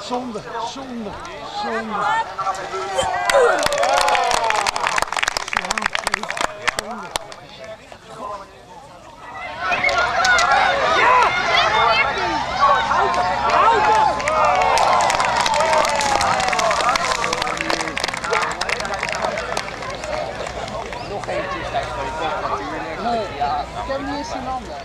Zonde, zonde, zonde. Nog eentje is hij voor je kop natuurlijk. Nee, ja. Ik heb niet eens een ander.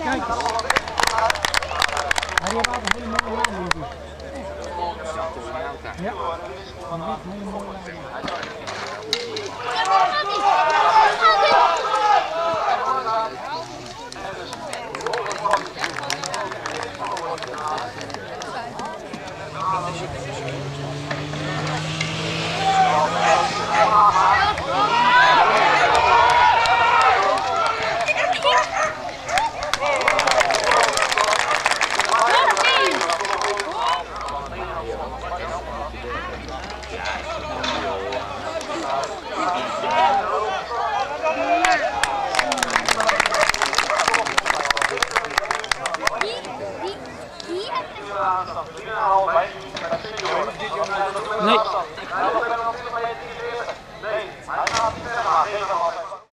Kijk eens. Hij had een hele mooie naam. Ja, een hele mooie Nee.